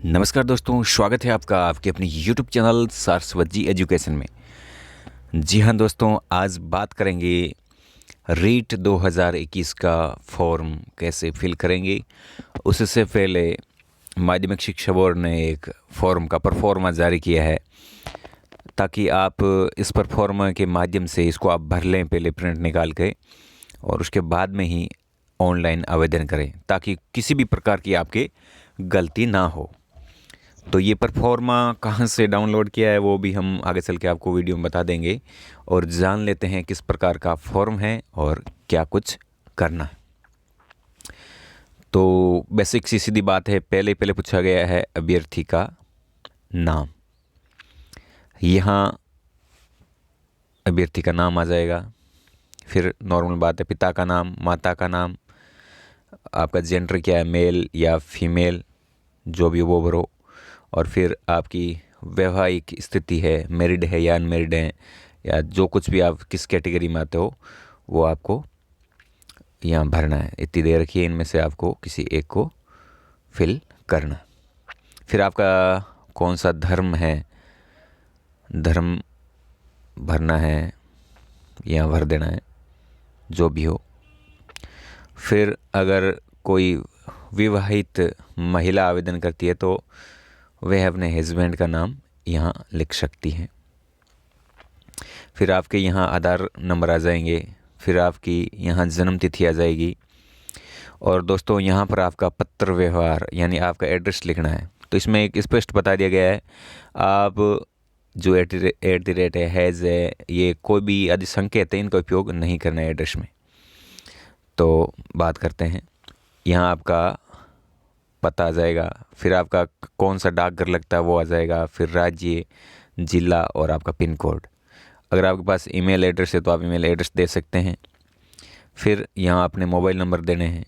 नमस्कार दोस्तों, स्वागत है आपका आपके अपने YouTube चैनल सरस्वत जी एजुकेशन में। जी हाँ दोस्तों, आज बात करेंगे रीट 2021 का फॉर्म कैसे फिल करेंगे। उससे पहले माध्यमिक शिक्षा बोर्ड ने एक फॉर्म का परफॉर्मा जारी किया है, ताकि आप इस परफॉर्मा के माध्यम से इसको आप भर लें पहले प्रिंट निकाल के, और उसके बाद में ही ऑनलाइन आवेदन करें, ताकि किसी भी प्रकार की आपके गलती ना हो। तो ये परफॉर्मा कहाँ से डाउनलोड किया है वो भी हम आगे चल के आपको वीडियो में बता देंगे, और जान लेते हैं किस प्रकार का फॉर्म है और क्या कुछ करना है। तो बेसिक सी सीधी बात है, पहले पूछा गया है अभ्यर्थी का नाम। यहाँ अभ्यर्थी का नाम आ जाएगा। फिर नॉर्मल बात है, पिता का नाम, माता का नाम, आपका जेंडर क्या है, मेल या फीमेल, जो भी वो भरो। और फिर आपकी वैवाहिक स्थिति है, मैरिड है या अनमैरिड है, या जो कुछ भी आप किस कैटेगरी में आते हो वो आपको यहाँ भरना है। इतनी दे रखी है, इनमें से आपको किसी एक को फिल करना। फिर आपका कौन सा धर्म है, धर्म भरना है, यहाँ भर देना है, जो भी हो। फिर अगर कोई विवाहित महिला आवेदन करती है तो वह अपने हस्बैंड का नाम यहाँ लिख सकती हैं। फिर आपके यहाँ आधार नंबर आ जाएंगे। फिर आपकी यहाँ जन्म तिथि आ जाएगी। और दोस्तों, यहाँ पर आपका पत्र व्यवहार यानी आपका एड्रेस लिखना है। तो इसमें एक स्पष्ट बता दिया गया है, आप जो एट द रेट है, हैज़ है, ये कोई भी आदि संकेत है, इनका उपयोग नहीं करना है एड्रेस में। तो बात करते हैं, यहाँ आपका पता आ जाएगा। फिर आपका कौन सा डाकघर लगता है वो आ जाएगा। फिर राज्य, जिला और आपका पिन कोड। अगर आपके पास ईमेल एड्रेस है तो आप ईमेल एड्रेस दे सकते हैं। फिर यहाँ अपने मोबाइल नंबर देने हैं।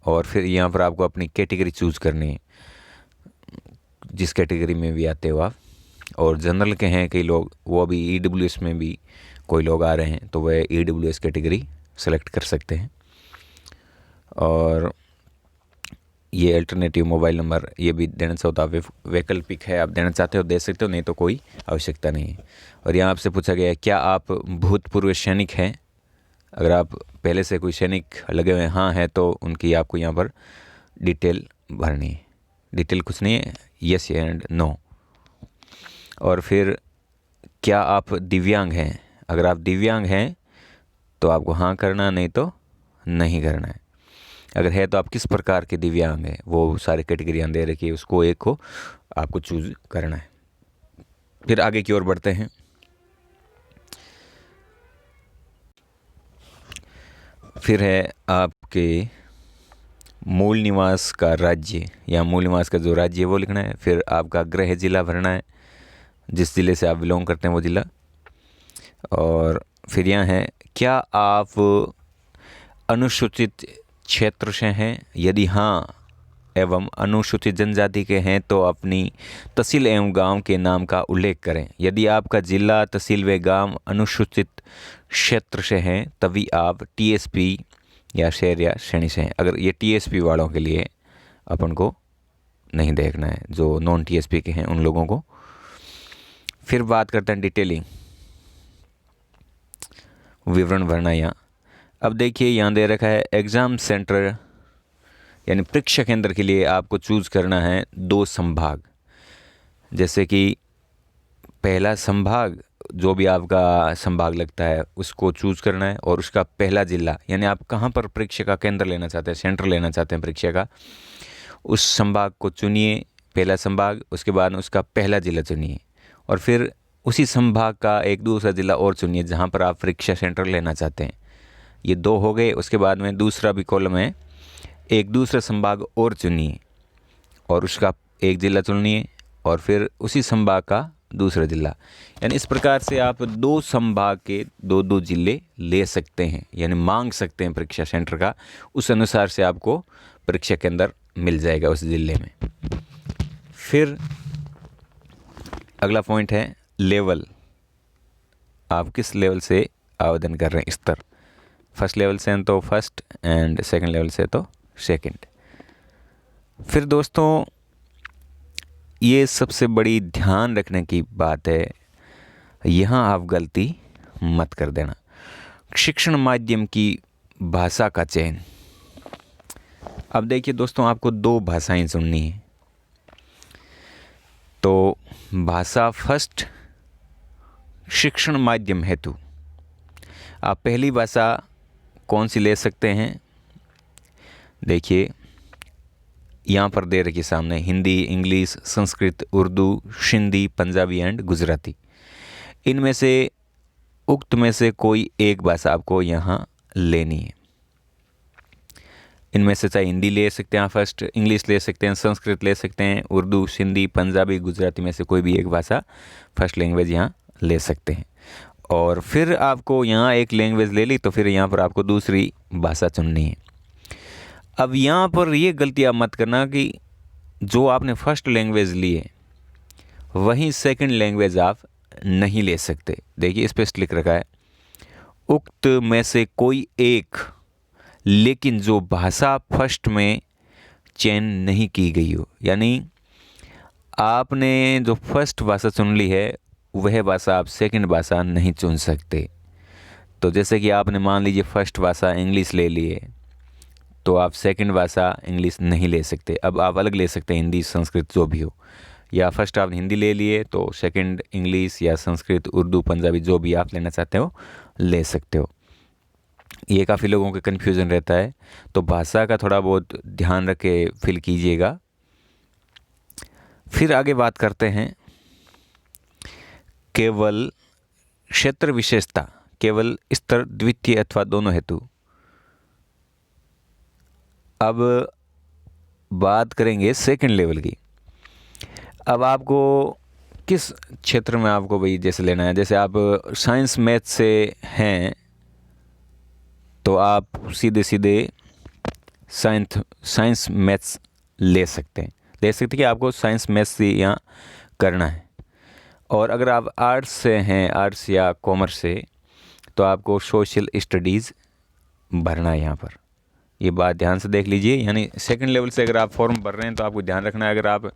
और फिर यहाँ पर आपको अपनी कैटेगरी चूज़ करनी है, जिस कैटेगरी में भी आते हो आप। और जनरल के हैं कई लोग, वो अभी EWS में भी कोई लोग आ रहे हैं, तो वह EWS कैटेगरी सेलेक्ट कर सकते हैं। और ये अल्टरनेटिव मोबाइल नंबर ये भी देना चाहो तो आप वैकल्पिक है, आप देना चाहते हो दे सकते हो, नहीं तो कोई आवश्यकता नहीं है। और यहाँ आपसे पूछा गया है, क्या आप भूतपूर्व सैनिक हैं। अगर आप पहले से कोई सैनिक लगे हुए हाँ हैं तो उनकी आपको यहाँ पर डिटेल भरनी है। डिटेल कुछ नहीं है, यस एंड नो। और फिर क्या आप दिव्यांग हैं। अगर आप दिव्यांग हैं तो आपको हाँ करना, नहीं तो नहीं करना है। अगर है तो आप किस प्रकार के दिव्यांग हैं, वो सारी कैटेगरियाँ दे रखी है, उसको एक को आपको चूज़ करना है। फिर आगे की ओर बढ़ते हैं। फिर है आपके मूल निवास का राज्य, या मूल निवास का जो राज्य है वो लिखना है। फिर आपका गृह जिला भरना है, जिस ज़िले से आप बिलोंग करते हैं वो ज़िला। और फिर यहाँ है, क्या आप अनुसूचित क्षेत्र से हैं। यदि हाँ एवं अनुसूचित जनजाति के हैं तो अपनी तहसील एवं गांव के नाम का उल्लेख करें। यदि आपका जिला, तहसील व गांव अनुसूचित क्षेत्र से हैं तभी आप TSP या शहर या श्रेणी से हैं। अगर ये TSP वालों के लिए अपन को नहीं देखना है, जो नॉन TSP के हैं उन लोगों को। फिर बात करते हैं डिटेलिंग, विवरण भरना यहाँ। अब देखिए यहाँ दे रखा है एग्ज़ाम सेंटर यानी परीक्षा केंद्र के लिए आपको चूज़ करना है 2 संभाग। जैसे कि पहला संभाग, जो भी आपका संभाग लगता है उसको चूज़ करना है, और उसका पहला ज़िला यानी आप कहाँ पर परीक्षा का केंद्र लेना चाहते हैं, सेंटर लेना चाहते हैं परीक्षा का, उस संभाग को चुनिए, पहला संभाग। उसके बाद उसका पहला ज़िला चुनिए, और फिर उसी संभाग का एक दूसरा ज़िला और चुनिए जहाँ पर आप परीक्षा सेंटर लेना चाहते हैं। ये 2 हो गए। उसके बाद में दूसरा भी कॉलम है, एक दूसरा संभाग और चुनिए और उसका एक ज़िला चुनिए, और फिर उसी संभाग का दूसरा ज़िला। यानी इस प्रकार से आप 2 संभाग के 2-2 ज़िले ले सकते हैं, यानी मांग सकते हैं परीक्षा सेंटर का। उस अनुसार से आपको परीक्षा के अंदर मिल जाएगा उस ज़िले में। फिर अगला पॉइंट है लेवल, आप किस लेवल से आवेदन कर रहे हैं, स्तर। फर्स्ट लेवल से हैं तो फर्स्ट, एंड सेकंड लेवल से तो सेकंड। फिर दोस्तों ये सबसे बड़ी ध्यान रखने की बात है, यहाँ आप गलती मत कर देना। शिक्षण माध्यम की भाषा का चयन। अब देखिए दोस्तों, आपको 2 भाषाएं चुननी है। तो भाषा फर्स्ट, शिक्षण माध्यम हेतु आप पहली भाषा कौन सी ले सकते हैं? देखिए यहाँ पर दे रखी सामने, हिंदी, इंग्लिश, संस्कृत, उर्दू, सिंधी, पंजाबी एंड गुजराती। इनमें से उक्त में से कोई एक भाषा आपको यहाँ लेनी है। इनमें से चाहे हिंदी ले सकते हैं फर्स्ट, इंग्लिश ले सकते हैं, संस्कृत ले सकते हैं, उर्दू, सिंधी, पंजाबी, गुजराती में से कोई भी एक भाषा फर्स्ट लैंग्वेज यहाँ ले सकते हैं। और फिर आपको यहाँ एक लैंग्वेज ले ली तो फिर यहाँ पर आपको दूसरी भाषा चुननी है। अब यहाँ पर ये गलती आप मत करना कि जो आपने फर्स्ट लैंग्वेज ली है वहीं सेकंड लैंग्वेज आप नहीं ले सकते। देखिए इस पर लिख रखा है, उक्त में से कोई एक, लेकिन जो भाषा फर्स्ट में चयन नहीं की गई हो। यानी आपने जो फर्स्ट भाषा चुन ली है वह भाषा आप सेकंड भाषा नहीं चुन सकते। तो जैसे कि आपने मान लीजिए फर्स्ट भाषा इंग्लिश ले ली है, तो आप सेकंड भाषा इंग्लिश नहीं ले सकते। अब आप अलग ले सकते हैं, हिंदी, संस्कृत जो भी हो, या फर्स्ट आपने हिंदी ले लिए तो सेकंड इंग्लिश या संस्कृत, उर्दू, पंजाबी जो भी आप लेना चाहते हो ले सकते हो। ये काफ़ी लोगों के कन्फ्यूज़न रहता है, तो भाषा का थोड़ा बहुत ध्यान रख के फिल कीजिएगा। फिर आगे बात करते हैं केवल क्षेत्र विशेषता, केवल स्तर, द्वितीय अथवा दोनों हेतु। अब बात करेंगे सेकंड लेवल की। अब आपको किस क्षेत्र में आपको भाई जैसे लेना है, जैसे आप साइंस मैथ से हैं तो आप सीधे सीधे साइंस मैथ्स ले सकते हैं कि आपको साइंस मैथ्स से यहाँ करना है। और अगर आप आर्ट्स से हैं, आर्ट्स या कॉमर्स से, तो आपको सोशल स्टडीज़ भरना है यहाँ पर। ये बात ध्यान से देख लीजिए। यानी सेकंड लेवल से अगर आप फॉर्म भर रहे हैं तो आपको ध्यान रखना है, अगर आप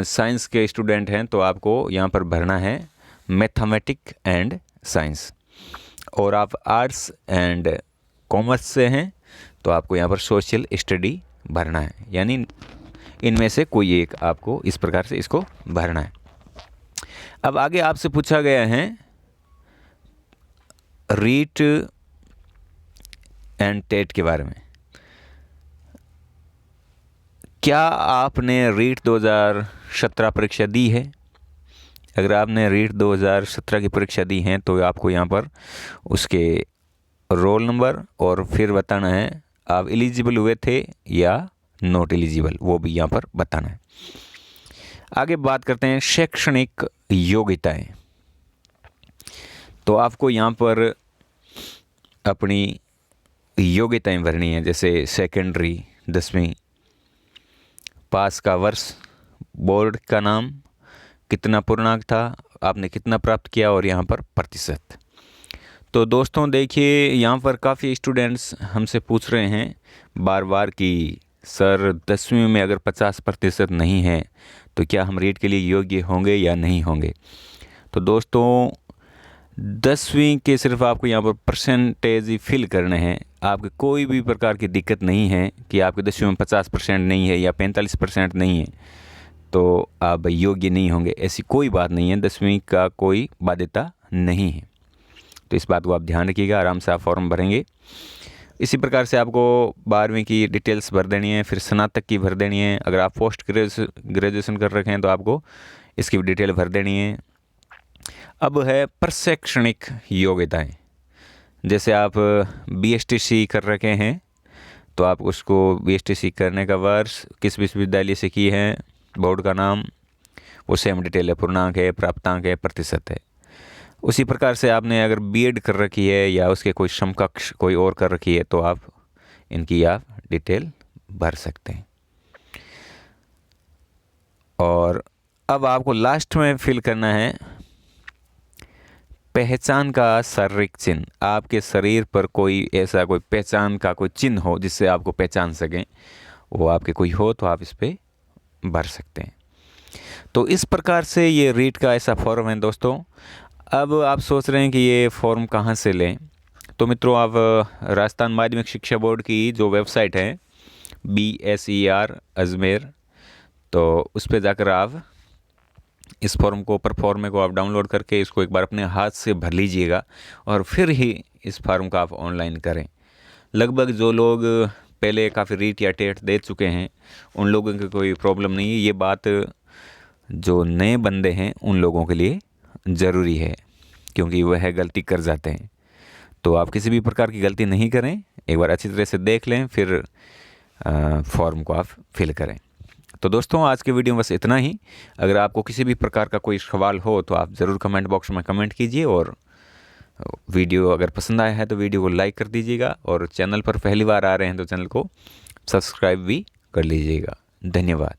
साइंस के स्टूडेंट हैं तो आपको यहाँ पर भरना है मैथमेटिक्स एंड साइंस। और आप आर्ट्स एंड कॉमर्स से हैं तो आपको यहाँ पर सोशल स्टडी भरना है। यानी इनमें से कोई एक आपको इस प्रकार से इसको भरना है। अब आगे आपसे पूछा गया है रीट एंड टेट के बारे में। क्या आपने रीट 2017 परीक्षा दी है? अगर आपने रीट 2017 की परीक्षा दी है तो आपको यहाँ पर उसके रोल नंबर और फिर बताना है आप एलिजिबल हुए थे या नॉट एलिजिबल, वो भी यहाँ पर बताना है। आगे बात करते हैं शैक्षणिक योग्यताएं। तो आपको यहाँ पर अपनी योग्यताएं भरनी है, जैसे सेकेंडरी 10वीं, पास का वर्ष, बोर्ड का नाम, कितना पूर्णांक था, आपने कितना प्राप्त किया और यहाँ पर प्रतिशत। तो दोस्तों देखिए यहाँ पर काफ़ी स्टूडेंट्स हमसे पूछ रहे हैं बार बार कि सर 10वीं में अगर 50% नहीं है तो क्या हम रीट के लिए योग्य होंगे या नहीं होंगे। तो दोस्तों 10वीं के सिर्फ आपको यहाँ पर परसेंटेज ही फिल करने हैं। आपके कोई भी प्रकार की दिक्कत नहीं है कि आपके 10वीं में 50% नहीं है या 45% नहीं है तो आप योग्य नहीं होंगे, ऐसी कोई बात नहीं है। 10वीं का कोई बाध्यता नहीं है, तो इस बात को आप ध्यान रखिएगा। आराम से आप फॉर्म भरेंगे। इसी प्रकार से आपको 12वीं की डिटेल्स भर देनी है, फिर स्नातक की भर देनी है। अगर आप पोस्ट ग्रेजुएशन कर रखे हैं तो आपको इसकी भी डिटेल भर देनी है। अब है प्रशैक्षणिक योग्यताएं। जैसे आप BSTC कर रखे हैं तो आप उसको BSTC करने का वर्ष, किस विश्वविद्यालय से की है, बोर्ड का नाम, वो सेम डिटेल है, पूर्णांक है, प्राप्तांक है, प्रतिशत है। उसी प्रकार से आपने अगर B.Ed कर रखी है या उसके कोई समकक्ष कोई और कर रखी है तो आप इनकी आप डिटेल भर सकते हैं। और अब आपको लास्ट में फिल करना है पहचान का शारीरिक चिन्ह। आपके शरीर पर कोई ऐसा कोई पहचान का कोई चिन्ह हो जिससे आपको पहचान सकें, वो आपके कोई हो तो आप इस पर भर सकते हैं। तो इस प्रकार से ये रीट का ऐसा फॉर्म है दोस्तों। अब आप सोच रहे हैं कि ये फॉर्म कहाँ से लें, तो मित्रों आप राजस्थान माध्यमिक शिक्षा बोर्ड की जो वेबसाइट है BSER अजमेर, तो उस पर जाकर आप इस फॉर्म को परफॉर्मे को आप डाउनलोड करके इसको एक बार अपने हाथ से भर लीजिएगा और फिर ही इस फॉर्म का आप ऑनलाइन करें। लगभग जो लोग पहले काफ़ी रीट या टेट दे चुके हैं उन लोगों की कोई प्रॉब्लम नहीं है। ये बात जो नए बंदे हैं उन लोगों के लिए ज़रूरी है, क्योंकि वह गलती कर जाते हैं। तो आप किसी भी प्रकार की गलती नहीं करें, एक बार अच्छी तरह से देख लें, फिर फॉर्म को आप फिल करें। तो दोस्तों आज के वीडियो में बस इतना ही। अगर आपको किसी भी प्रकार का कोई सवाल हो तो आप ज़रूर कमेंट बॉक्स में कमेंट कीजिए, और वीडियो अगर पसंद आया है तो वीडियो को लाइक कर दीजिएगा, और चैनल पर पहली बार आ रहे हैं तो चैनल को सब्सक्राइब भी कर लीजिएगा। धन्यवाद।